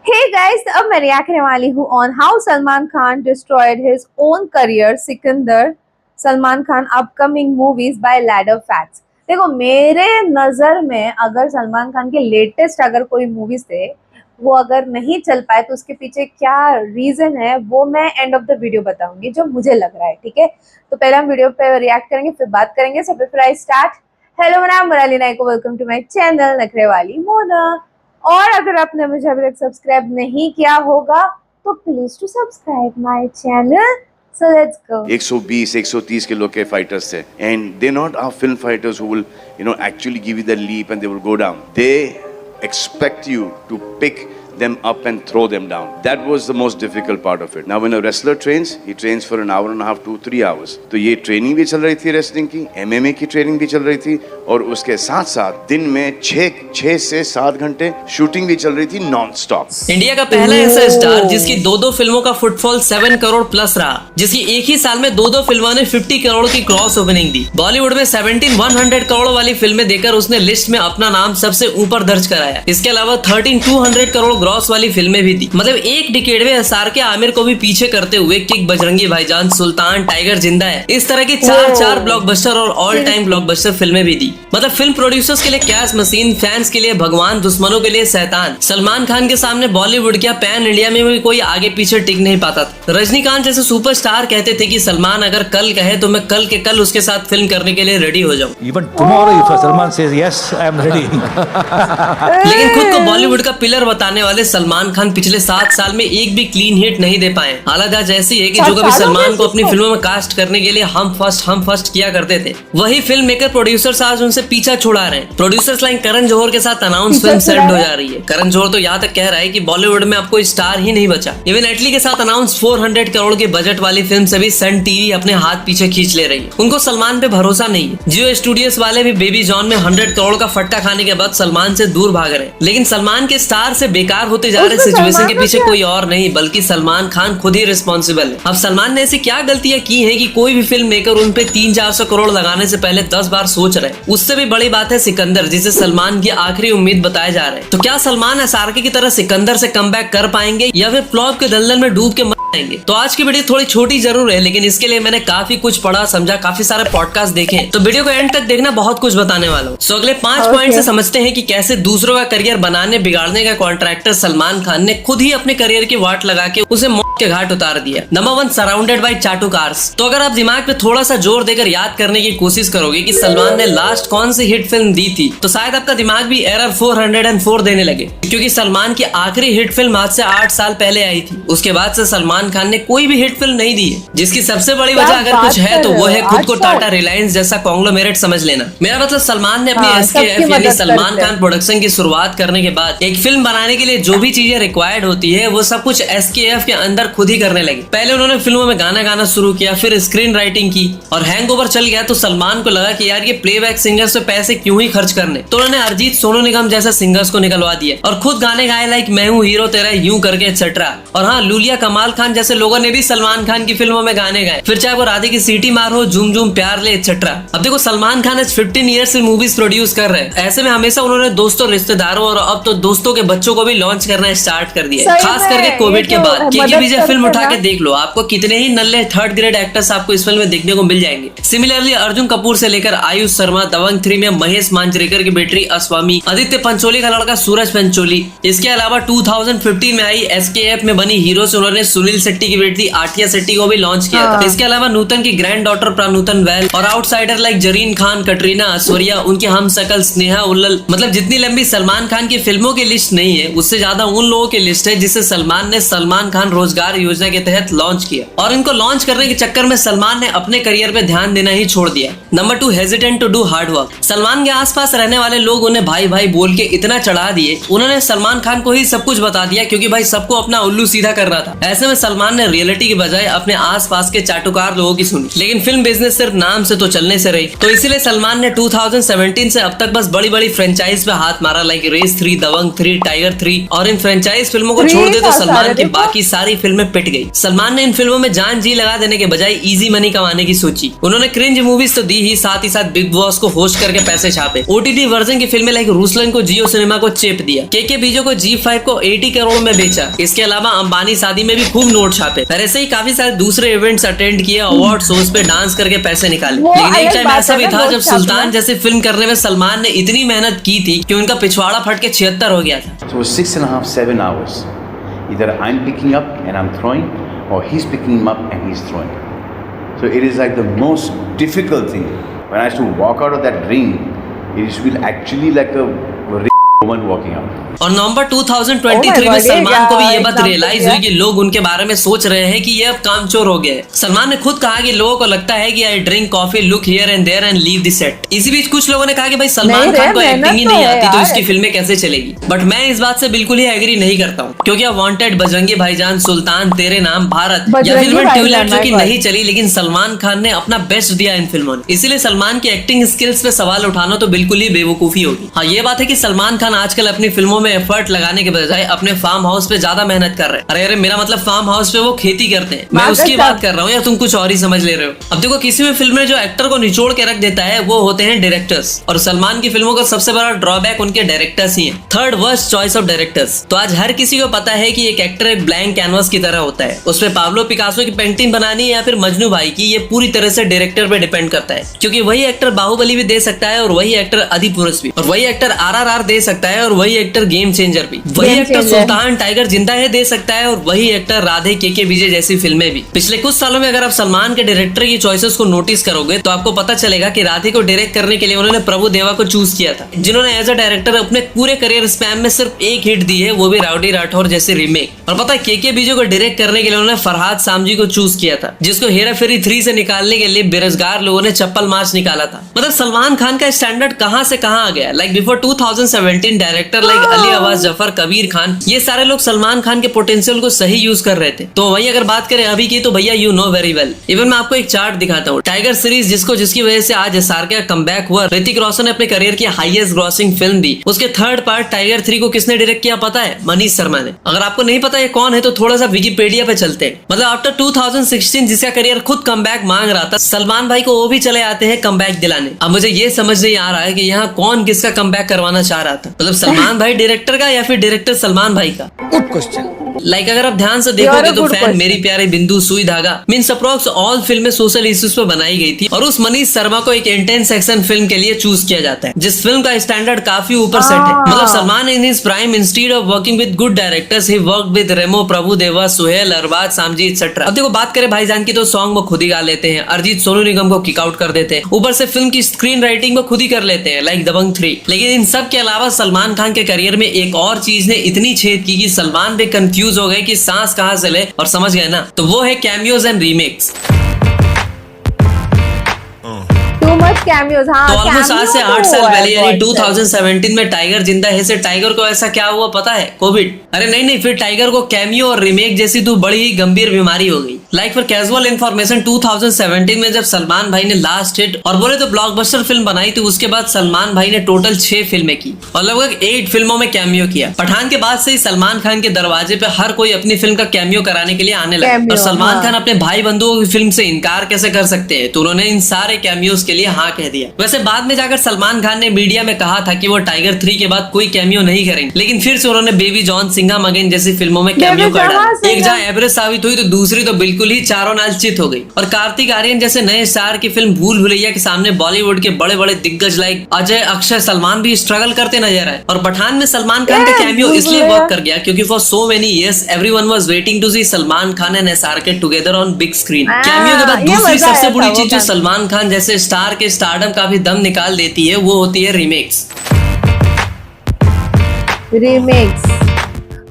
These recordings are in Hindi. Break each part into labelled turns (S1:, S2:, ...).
S1: Hey guys, अब मैं रिएक्ट करने वाली हूँ on how Salman Khan destroyed his own career, Sikandar, Salman Khan upcoming movies by ladder facts। देखो मेरे नज़र में अगर सलमान खान के लेटेस्ट अगर कोई मूवीज थे वो अगर नहीं चल पाए तो उसके पीछे क्या रीजन है वो मैं एंड ऑफ द वीडियो बताऊंगी जो मुझे लग रहा है। ठीक है, तो पहले हम वीडियो पे रिएक्ट करेंगे फिर बात करेंगे। So before I start, hello मेरा नाम मोनाली नायक, वेलकम टू माय चैनल नखरे वाली मोना। और अगर आपने मुझे अभी तक सब्सक्राइब नहीं किया होगा तो please to subscribe my channel. So let's go.
S2: 120 130 kilo के फाइटर्स थे and they not are film fighters who will actually give you the leap and they will go down. They expect you to pick them up and throw them down. That was the most difficult part of it. Now when a wrestler trains, he trains for an hour and a half to 3 hours. तो ये ट्रेनिंग भी चल रही थी रेसलिंग की, MMA की ट्रेनिंग भी चल रही थी और उसके साथ साथ दिन में 6 से 7 घंटे शूटिंग भी चल रही थी नॉन स्टॉप।
S3: इंडिया का पहला ऐसा स्टार जिसकी दो फिल्मों का फुटफॉल 7 करोड़ प्लस रहा, जिसकी एक ही साल में दो फिल्मों ने 50 करोड़ की क्रॉस ओपनिंग दी। बॉलीवुड में 17,100 करोड़ वाली फिल्में देकर उसने लिस्ट में अपना नाम सबसे ऊपर दर्ज कराया। इसके अलावा 13,200 करोड़ ग्रॉस वाली फिल्में भी दी। मतलब एक डिकेड में एसआर के आमिर को भी पीछे करते हुए किक, बजरंगी भाईजान, सुल्तान, टाइगर जिंदा है, इस तरह की चार ब्लॉकबस्टर और ऑल टाइम ब्लॉकबस्टर फिल्में भी दी। मतलब फिल्म प्रोड्यूसर्स के लिए कैश मशीन, फैंस के लिए भगवान, दुश्मनों के लिए शैतान। सलमान खान के सामने बॉलीवुड क्या पैन इंडिया में भी कोई आगे पीछे टिक नहीं पाता था। रजनीकांत जैसे सुपरस्टार कहते थे कि सलमान अगर कल कहे तो मैं कल के कल उसके साथ फिल्म करने के लिए रेडी हो जाऊं।
S4: Even tomorrow if Salman says yes, I am ready.
S3: लेकिन खुद को बॉलीवुड का पिलर बताने वाले सलमान खान पिछले 7 साल में एक भी क्लीन हिट नहीं दे पाए। हालत आज ऐसी है कि जो कभी सलमान को अपनी फिल्मों में कास्ट करने के लिए हम फर्स्ट किया करते थे, वही फिल्म मेकर प्रोड्यूसर्स आज उनसे पीछा छुड़ा रहे हैं। प्रोड्यूसर्स लाइन करण जौहर के साथ अनाउंस फिल्म सेट हो जा रही है। करण जौहर तो यहाँ तक कह रहा है कि बॉलीवुड में अब कोई स्टार ही नहीं बचा। इवन एटली के साथ अनाउंस 400 करोड़ के बजट वाली फिल्म से भी सन टीवी अपने हाथ पीछे खींच ले रही है। उनको सलमान पे भरोसा नहीं है। जियो स्टूडियोज वाले भी बेबी जॉन में 100 करोड़ का फटका खाने के बाद सलमान से दूर भाग रहे हैं। लेकिन सलमान के स्टार से बेकार होते जा रहे सिचुएशन के पीछे कोई और नहीं बल्कि सलमान खान खुद ही रिस्पॉन्सिबल है। अब सलमान ने ऐसी क्या गलतियां की हैं कि कोई भी फिल्म मेकर उन पे 300-400 करोड़ लगाने से पहले 10 बार सोच रहे हैं। उससे भी बड़ी बात है सिकंदर, जिसे सलमान की आखिरी उम्मीद बताए जा रहे हैं। तो क्या सलमान एसआरके की तरह सिकंदर से कमबैक कर पाएंगे या फिर फ्लॉप के दलदल में डूब के जाएंगे? तो आज की वीडियो थोड़ी छोटी जरूर है, लेकिन इसके लिए मैंने काफी कुछ पढ़ा, समझा, काफी सारे पॉडकास्ट देखे, तो वीडियो को एंड तक देखना, बहुत कुछ बताने वाला हूँ। सो अगले 5 पॉइंट से समझते हैं कि कैसे दूसरों का करियर बनाने बिगाड़ने का कॉन्ट्रैक्टर सलमान खान ने खुद ही अपने करियर की वाट लगा के उसे मौत के घाट उतार दिया। नंबर 1, सराउंडेड बाय चाटू कार्स। तो अगर आप दिमाग पे थोड़ा सा जोर देकर याद करने की कोशिश करोगे कि सलमान ने लास्ट कौन सी हिट फिल्म दी थी, तो शायद आपका दिमाग भी एरर 404 देने लगे, क्योंकि सलमान की आखिरी हिट फिल्म आज से 8 साल पहले आई थी। उसके बाद से सलमान खान ने कोई भी हिट फिल्म नहीं दी है, जिसकी सबसे बड़ी वजह अगर कुछ है तो वो है खुद को टाटा रिलायंस जैसा कॉन्ग्लोमेरेट समझ लेना। मेरा मतलब सलमान ने अपनी एसकेएफ यानी सलमान खान प्रोडक्शन की शुरुआत करने के बाद एक फिल्म बनाने के लिए जो भी चीजें रिक्वायर्ड होती है वो सब कुछ एसकेएफ के अंदर खुद ही करने लगे। पहले उन्होंने फिल्मों में गाना गाना शुरू किया, फिर स्क्रीन राइटिंग की, और हैंगओवर चल गया तो सलमान को लगा कि यार ये प्लेबैक सिंगर्स पे पैसे क्यों ही खर्च करने, तो उन्होंने अरिजीत, सोनू निगम जैसे सिंगर्स को निकलवा दिया और खुद गाने गाए लाइक मैं हूँ हीरो तेरा, यूं करके एक्सेट्रा। और हाँ, लूलिया, कमाल खान जैसे लोगों ने भी सलमान खान की फिल्मों में गाने गाए, फिर चाहे वो राधे की सीटी मार हो, झूम झूम प्यार ले, एक्सेट्रा। अब देखो सलमान खान आज 15 ईयर से मूवीज प्रोड्यूस कर रहे हैं। ऐसे में हमेशा उन्होंने दोस्तों, रिश्तेदारों और अब तो दोस्तों के बच्चों को भी लॉन्च करना स्टार्ट कर दिया, खास करके कोविड के बाद। केकेबीजे फिल्म उठा के देख लो, आपको कितने ही नल्ले 3rd ग्रेड एक्टर्स आपको इस फिल्म में देखने को मिल जाएंगे। सिमिलरली अर्जुन कपूर से लेकर आयुष शर्मा, दबंग 3 में महेश मांजरेकर की बेटी अस्वामी, आदित्य पंचोली का लड़का सूरज पंचोली। इसके अलावा 2015 में आई एसकेएफ में बनी हीरो से उन्होंने सुनील शेट्टी की बेटी आटिया शेट्टी को भी लॉन्च किया था। इसके अलावा नूतन की ग्रैंड डॉटर प्रानूतन वैल और आउटसाइडर लाइक जरीन खान, कटरीना, ऐश्वर्या, उनके हमशक्ल स्नेहा उल्लल। मतलब जितनी लंबी सलमान खान की फिल्मों की लिस्ट नहीं है, उससे ज्यादा उन लोगों की लिस्ट है जिसे सलमान ने सलमान खान रोजगार योजना के तहत लॉन्च किया, और इनको लॉन्च करने के चक्कर में सलमान ने अपने करियर पे ध्यान देना ही छोड़ दिया। Number 2, hesitant to do hard work. Salman के आसपास रहने वाले लोग उन्हें भाई भाई बोल के इतना चढ़ा दिए, उन्होंने सलमान खान को ही सब कुछ बता दिया, क्योंकि भाई सबको अपना उल्लू सीधा करना था। ऐसे में सलमान ने रियलिटी की बजाय अपने आसपास के चाटुकार लोगों की सुनी। लेकिन फिल्म बिजनेस सिर्फ नाम से तो चलने से रही, तो इसीलिए सलमान ने 2017 से अब तक बस बड़ी बड़ी फ्रेंचाइज पे हाथ मारा, लाइक रेस 3, दबंग 3, टाइगर 3, और इन फ्रेंचाइज फिल्मों को छोड़ दे तो सलमान की बाकी सारी फिल्में पिट गई। सलमान ने इन फिल्मों में जान जी लगा देने के बजाय इजी मनी कमाने की सोची। उन्होंने क्रिंज मूवीज तो दी ही, साथ बिग बॉस को होस्ट करके पैसे छापे। ओटीटी वर्जन की फिल्में लाइक रूसलन को जियो सिनेमा को चेप दिया, के बीजो को G5 को 80 करोड़ में बेचा। इसके अलावा अंबानी शादी में भी खूब नोट छापे। फिर ऐसे ही काफी सारे दूसरे इवेंट्स अटेंड किए, अवार्ड शोज पे डांस करके पैसे निकाले। लेकिन एक टाइम ऐसा भी था जब सुल्तान जैसी फिल्म करने में सलमान ने इतनी मेहनत की थी कि उनका पिछवाड़ा फट के 76 हो गया था।
S5: So 6.5, 7 hours. Either I'm picking up and I'm throwing, or he's picking him up and he's throwing. So it is like the most difficult thing. When I used to walk out of that ring, it used to be actually like a woman walking out.
S3: और नवंबर 2023 में सलमान को भी ये बात रियलाइज हुई कि लोग उनके बारे में सोच रहे हैं कि ये अब कामचोर हो गए। सलमान ने खुद कहा कि लोगों को लगता है कि I drink coffee, look here and there and leave the set. इसी बीच कुछ लोगों ने कहा कि भाई सलमान खान को एक्टिंग ही नहीं आती तो इसकी फिल्में कैसे चलेगी। बट मैं इस बात से बिल्कुल ही एग्री नहीं करता हूँ, क्योंकि अब वांटेड, बजरंगी भाईजान, सुल्तान, तेरे नाम, भारत या फिल्म ट्यूलिप जो कि नहीं चली, लेकिन सलमान खान ने अपना बेस्ट दिया इन फिल्मों ने। इसीलिए सलमान की एक्टिंग स्किल्स पे सवाल उठाना तो बिल्कुल ही बेवकूफी होगी। हाँ, ये बात है कि सलमान खान आजकल अपनी फिल्मों में एफर्ट लगाने के बजाय अपने फार्म हाउस पे ज्यादा मेहनत कर रहे हैं। अरे मेरा मतलब फार्म हाउस पे वो खेती करते हैं, मैं उसकी बात कर रहा हूँ, या तुम कुछ और ही समझ ले रहे हो। अब देखो, किसी भी फिल्म में जो एक्टर को निचोड़ के रख देता है वो होते हैं डायरेक्टर्स, और सलमान की फिल्मों का सबसे बड़ा ड्रॉबैक उनके डायरेक्टर्स ही हैं। Third worst choice of directors. तो आज हर किसी को पता है कि एक एक्टर एक ब्लैंक कैनवस की तरह होता है, उसमें पाब्लो पिकासो की पेंटिंग बनानी है या फिर मजनू भाई की, ये पूरी तरह से डायरेक्टर पे डिपेंड करता है। क्योंकि वही एक्टर बाहुबली भी दे सकता है, और वही एक्टर अधिपुरुष भी, और वही एक्टर RRR दे सकता है, और वही एक्टर गेम चेंजर भी, वही एक्टर सुल्तान टाइगर जिंदा है दे सकता है, और वही एक्टर राधे के विजय जैसी फिल्में भी। पिछले कुछ सालों में अगर आप सलमान के डायरेक्टर की चॉइसेस को नोटिस करोगे तो आपको पता चलेगा कि राधे को डायरेक्ट करने के लिए उन्होंने प्रभु देवा को चूज किया था, जिन्होंने एज अ डायरेक्टर अपने पूरे करियर स्पैन में सिर्फ एक हिट दी है, वो भी राउडी राठौर जैसे रीमेक। और पता है के विजय को डायरेक्ट करने के लिए उन्होंने फरहाद सामजी को चूज किया था, जिसको हेरा फेरी 3 से निकालने के लिए बेरोजगार लोगों ने चप्पल मार्च निकाला था। मतलब सलमान खान का स्टैंडर्ड कहां से कहां आ गया। Like before 2017 director like Ali Abbas Zafar, Kabir Khan, ये सारे लोग सलमान खान के पोटेंशियल को सही यूज कर रहे थे। तो वही अगर बात करें अभी की, तो भैया you know very well. Even मैं आपको एक चार्ट दिखाता हूँ। टाइगर सीरीज जिसकी वजह से आज SRK का कमबैक हुआ, ऋतिक रोशन ने अपने करियर की हाईएस्ट ग्रॉसिंग फिल्म दी, उसके थर्ड पार्ट टाइगर 3 को किसने डायरेक्ट किया पता है? मनीष शर्मा ने। अगर आपको नहीं पता ये कौन है तो थोड़ा सा विकिपीडिया पे चलते हैं। मतलब आफ्टर 2016 जिसका करियर खुद कमबैक मांग रहा था, सलमान भाई को वो भी चले आते हैं कमबैक दिलाने। अब मुझे ये समझ नहीं आ रहा है कि यहाँ कौन किसका कमबैक करवाना चाह रहा था। मतलब सलमान भाई डायरेक्टर का या फिर डायरेक्टर सलमान भाई का? Good question. लाइक अगर आप ध्यान से देखोगे तो फैन, मेरी प्यारी बिंदु, सुई धागा, मींस अप्रॉक्स ऑल फिल्में सोशल इश्यूज पर बनाई गई थी, और उस मनीष शर्मा को एक इंटेंस एक्शन फिल्म के लिए चूज किया जाता है, जिस फिल्म का स्टैंडर्ड काफी ऊपर सेट है। मतलब Salman in his prime, instead of working with good directors, he worked with Remo, Prabhu Deva, Suhail, Arbaaz, Samji etcetera. अब देखो, बात करें भाईजान की तो सॉन्ग वो खुद ही गा लेते हैं, अरिजीत सोनू निगम को किक आउट कर देते हैं, ऊपर से फिल्म की स्क्रीन राइटिंग वो खुद ही कर लेते हैं, लाइक दबंग 3। लेकिन इन सब के अलावा सलमान खान के करियर में एक और चीज ने इतनी छेद की कि सलमान भी कंफ्यूज हो गए कि सांस कहां से ले, और समझ गए ना, तो वो है कैमियोज एंड रीमेक्स।
S1: कैमियोज, हाँ,
S3: तो ऑलमोस्ट आज से 8 साल पहले यानी 2017 में टाइगर जिंदा है से टाइगर को ऐसा क्या हुआ पता है? कोविड। अरे नहीं, फिर टाइगर को कैमियो और रीमेक जैसी तो बड़ी ही गंभीर बीमारी हो गई। लाइक फॉर कैजुअल इन्फॉर्मेशन, 2017 में जब सलमान भाई ने लास्ट हिट और बोले तो ब्लॉकबस्टर फिल्म बनाई थी, उसके बाद सलमान भाई ने टोटल 6 फिल्में की और लगभग 8 फिल्मों में कैमियो किया। पठान के बाद से ही सलमान खान के दरवाजे पे हर कोई अपनी फिल्म का कैमियो कराने के लिए आने लगा, और सलमान खान अपने भाई बंधुओं की फिल्म से इनकार कैसे कर सकते हैं, तो उन्होंने इन सारे कैमियोज के लिए हाँ कह दिया। वैसे बाद में जाकर सलमान खान ने मीडिया में कहा था कि वो टाइगर 3 के बाद कोई कैमियो नहीं करेंगे, लेकिन फिर से उन्होंने बेबी जॉन, सिंघम अगेन जैसी फिल्मों में कैमियो कर डाला। एक जहाँ एवरेज साबित हुई तो दूसरी तो बिल्कुल ही चारों नाल चित हो गई। और कार्तिक आर्यन जैसे नए स्टार की फिल्म भूल भुलैया के सामने बॉलीवुड के बड़े बड़े दिग्गज लाइक अजय, अक्षय, सलमान भी स्ट्रगल करते नजर आए। और पठान में सलमान खान का कैमियो इसलिए वर्क कर गया क्योंकि for so many years everyone was waiting to see Salman Khan and SRK together on big screen. Cameo के बाद दूसरी सबसे बुरी चीज जो सलमान खान जैसे स्टार के स्टारडम का भी दम निकाल देती है वो होती है रीमेक्स।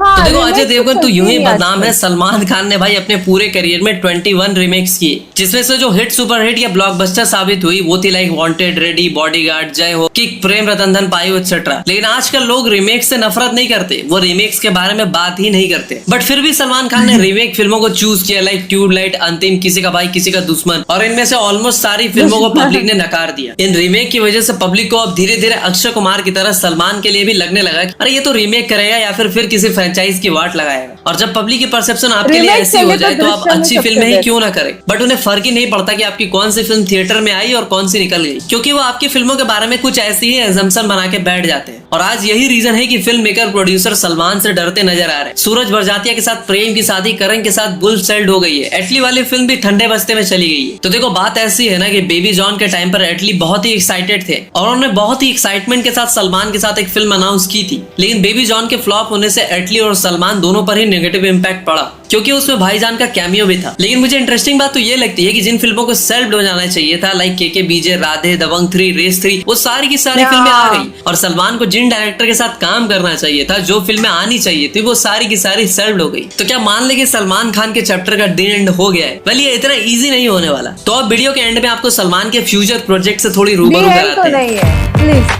S1: हाँ,
S3: तो देखो अजय देवगन तो
S1: चलती
S3: यूं ही
S1: नहीं
S3: बदनाम
S1: आजकल।
S3: है, सलमान खान ने भाई अपने पूरे करियर में 21 रिमेक्स किए, जिसमें से जो हिट सुपर हिट या ब्लॉकबस्टर साबित हुई वो थी लाइक वांटेड, रेडी, बॉडीगार्ड, जय हो, किक, प्रेम रतन धन पायो एक्सेट्रा। लेकिन आजकल लोग रीमेक से नफरत नहीं करते, वो रीमेक्स के बारे में बात ही नहीं करते। बट फिर भी सलमान खान ने रीमेक फिल्मों को चूज किया, लाइक ट्यूबलाइट, अंतिम, किसी का भाई किसी का दुश्मन, और इनमें से ऑलमोस्ट सारी फिल्मों को पब्लिक ने नकार दिया। इन रीमेक की वजह से पब्लिक को अब धीरे धीरे अक्षय कुमार की तरह सलमान के लिए भी लगने लगा कि अरे ये तो रीमेक करेगा या फिर किसी फ्रेंचाइज की वाट लगाएगा। और जब पब्लिक की परसेप्शन आपके लिए
S1: Remake
S3: ऐसी
S1: के
S3: हो
S1: लिए
S3: जाए
S1: तो
S3: तो आप
S1: दृश्यम ही
S3: अच्छी
S1: सबसे
S3: फिल्म ही
S1: best।
S3: क्यों ना करें, बट उन्हें फर्क ही नहीं पड़ता कि आपकी कौन सी फिल्म थिएटर में आई और कौन सी निकल गई, क्योंकि वो आपकी फिल्मों के बारे में कुछ ऐसी ही एजम्पशन बना के बैठ जाते हैं। और आज यही रीजन है कि फिल्म मेकर प्रोड्यूसर सलमान से डरते नजर आ रहे हैं। सूरज बरजातिया के साथ प्रेम की शादी करण के साथ बुल सेल्ड हो गई है, एटली वाली फिल्म भी ठंडे बस्ते में चली गई है। तो देखो बात ऐसी है ना कि बेबी जॉन के टाइम पर एटली बहुत ही एक्साइटेड थे और उन्होंने बहुत ही एक्साइटमेंट के साथ सलमान के साथ एक फिल्म अनाउंस की थी, लेकिन बेबी जॉन के फ्लॉप होने से एटली और सलमान दोनों पर ही नेगेटिव इम्पैक्ट पड़ा, क्योंकि उसमें भाईजान का कैमियो भी था। लेकिन मुझे इंटरेस्टिंग बात तो ये लगती है कि जिन फिल्मों को सेल्फ हो जाना चाहिए था, लाइक के बीजे, राधे, दबंग 3, रेस 3, वो सारी की सारी फिल्में आ गई। और सलमान को जिन डायरेक्टर के साथ काम करना चाहिए था, जो फिल्में आनी चाहिए थी, वो सारी की सारी सेल्फ हो गई। तो क्या मान ले कि सलमान खान के चैप्टर का डी एंड हो गया है? वेल ये इतना इजी नहीं होने वाला। तो अब वीडियो के एंड में आपको सलमान के फ्यूचर प्रोजेक्ट से थोड़ी रूबरू
S1: तो
S3: कराते हैं।
S1: नहीं है प्लीज,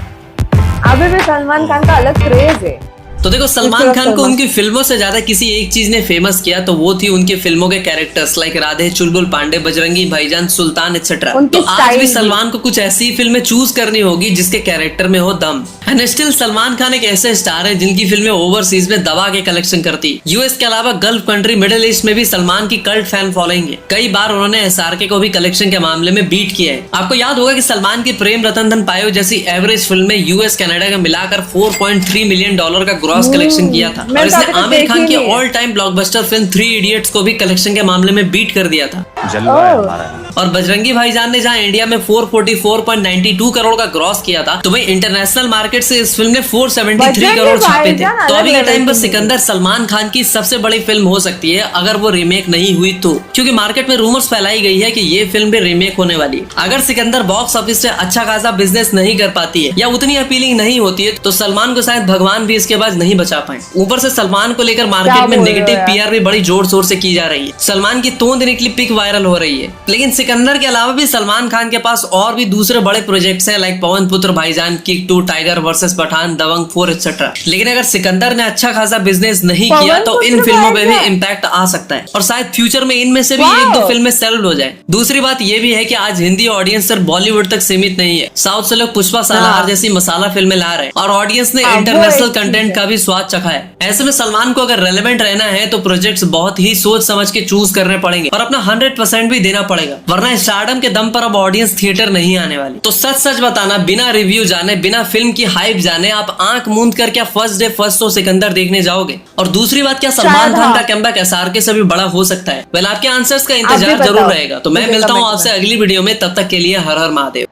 S1: अभी भी सलमान खान का अलग क्रेज है।
S3: तो देखो सलमान खान को उनकी फिल्मों से ज्यादा किसी एक चीज ने फेमस किया, तो वो थी उनकी फिल्मों के कैरेक्टर्स, लाइक राधे, चुलबुल, पांडे, बजरंगी भाईजान, सुल्तान एक्सेट्रा। तो आज भी सलमान को कुछ ऐसी फिल्में चूज करनी होगी जिसके कैरेक्टर में हो दम। एंड स्टिल सलमान खान एक ऐसे स्टार है जिनकी फिल्में ओवरसीज में दबा के कलेक्शन करती। यूएस के अलावा गल्फ कंट्री, मिडिल ईस्ट में भी सलमान की कल्ट फैन फॉलोइंग है। कई बार उन्होंने एसआरके को भी कलेक्शन के मामले में बीट किया है। आपको याद होगा कि सलमान की प्रेम रतन धन पायो जैसी एवरेज फिल्म में यूएस कनाडा का मिलाकर $4.3 मिलियन का ग्रॉस कलेक्शन किया था, और इसने आमिर खान की all time blockbuster film 3 idiots को भी कलेक्शन के मामले में बीट कर दिया था।
S4: जलवा है हमारा।
S3: और बजरंगी भाईजान ने जहां इंडिया में 444.92 करोड़ का ग्रॉस किया था, तो वही इंटरनेशनल मार्केट से इस फिल्म ने 473 करोड़ छापे थे। तो अभी के टाइम पर सिकंदर सलमान खान की सबसे बड़ी फिल्म हो सकती है अगर वो रीमेक नहीं हुई तो, क्योंकि मार्केट में रूमर्स फैलाई गई है कि ये फिल्म भी रीमेक होने वाली है। अगर सिकंदर बॉक्स ऑफिस से अच्छा खासा बिजनेस नहीं कर पाती है या उतनी अपीलिंग नहीं होती है, तो सलमान को शायद भगवान भी इसके बाद नहीं बचा पाए। ऊपर से सलमान को लेकर मार्केट में नेगेटिव पीआर भी बड़ी जोर शोर से की जा रही है। सलमान की तोंद निकली पिक वायरल हो रही है। लेकिन सिकंदर के अलावा भी सलमान खान के पास और भी दूसरे बड़े प्रोजेक्ट्स हैं, लाइक पवन पुत्र, भाईजान, किक 2, टाइगर वर्सेस पठान, दबंग 4 एक्सेट्रा। लेकिन अगर सिकंदर ने अच्छा खासा बिजनेस नहीं किया तो इन फिल्मों पे भी इम्पैक्ट आ सकता है, और शायद फ्यूचर में इनमें से भी 1-2 फिल्में सेल्ड हो जाए। दूसरी बात ये भी है कि आज हिंदी ऑडियंस सिर्फ बॉलीवुड तक सीमित नहीं है। साउथ से लोग पुष्पा, सालार जैसी मसाला फिल्में ला रहे हैं, और ऑडियंस ने इंटरनेशनल कंटेंट का भी स्वाद चखा है। ऐसे में सलमान को अगर रेलेवेंट रहना है तो प्रोजेक्ट्स बहुत ही सोच समझ के चूज करने पड़ेंगे और अपना 100% भी देना पड़ेगा, वरना स्टारडम के दम पर अब ऑडियंस थिएटर नहीं आने वाली। तो सच सच बताना, बिना रिव्यू जाने, बिना फिल्म की हाइप जाने, आप आंख मूंद कर क्या first day first show Sikandar देखने जाओगे? और दूसरी बात, क्या सलमान खान का कमबैक एसआरके से भी बड़ा हो सकता है? वेल आपके आंसर्स का इंतजार जरूर रहेगा। तो मैं मिलता हूँ आपसे अगली वीडियो में, तब तक के लिए हर हर महादेव।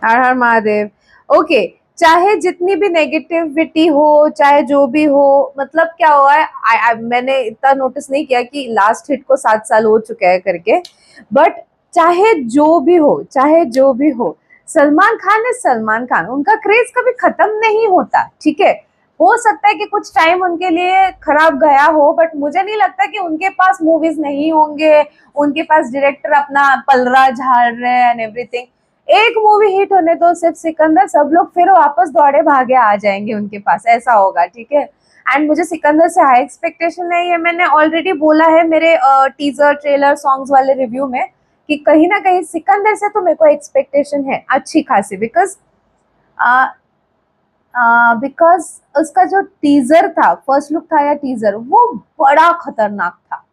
S1: हर हर महादेव। ओके, चाहे जितनी भी नेगेटिविटी हो, चाहे जो भी हो, मतलब क्या हुआ है, मैंने इतना नोटिस नहीं किया कि लास्ट हिट को 7 साल हो चुका है करके, बट चाहे जो भी हो, सलमान खान है सलमान खान, उनका क्रेज कभी खत्म नहीं होता। ठीक है, हो सकता है कि कुछ टाइम उनके लिए खराब गया हो, बट मुझे नहीं लगता कि उनके पास मूवीज नहीं होंगे, उनके पास डायरेक्टर अपना पलरा झाड़ रहे हैं एंड एवरीथिंग। एक मूवी हिट होने दो, सिर्फ सिकंदर, सब लोग फिर वापस दौड़े भागे आ जाएंगे उनके पास, ऐसा होगा। ठीक है, एंड मुझे सिकंदर से हाई एक्सपेक्टेशन नहीं है। मैंने ऑलरेडी बोला है मेरे टीजर, ट्रेलर, सॉन्ग्स वाले रिव्यू में कि कहीं ना कहीं सिकंदर से तो मेरे को एक्सपेक्टेशन है अच्छी खासी, बिकॉज उसका जो टीजर था, फर्स्ट लुक था या टीजर, वो बड़ा खतरनाक था।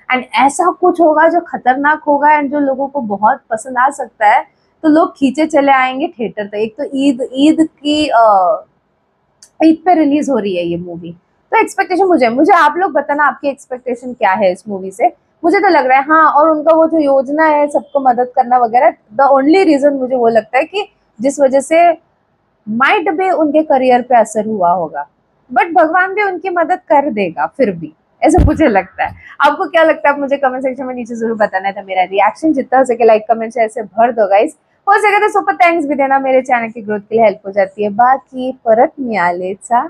S1: एंड ऐसा कुछ होगा जो खतरनाक होगा एंड जो लोगों को बहुत पसंद आ सकता है, तो लोग खींचे चले आएंगे थिएटर तक। एक तो ईद पे रिलीज हो रही है ये मूवी, तो एक्सपेक्टेशन मुझे आप लोग बताना आपकी एक्सपेक्टेशन क्या है इस मूवी से। मुझे तो लग रहा है हाँ, और उनका वो जो योजना है सबको मदद करना वगैरह, द ओनली रीजन मुझे वो लगता है कि जिस वजह से माइट भी उनके करियर पे असर हुआ होगा, बट भगवान भी उनकी मदद कर देगा फिर भी, ऐसा मुझे लगता है। आपको क्या लगता है आप मुझे कमेंट सेक्शन में नीचे जरूर बताना है। तो मेरा रिएक्शन जितना हो सके लाइक कमेंट से ऐसे भर दो गाइस, हो सके तो सुपर थैंक्स भी देना, मेरे चैनल की ग्रोथ के लिए हेल्प हो जाती है। बाकी परत मिळालेचा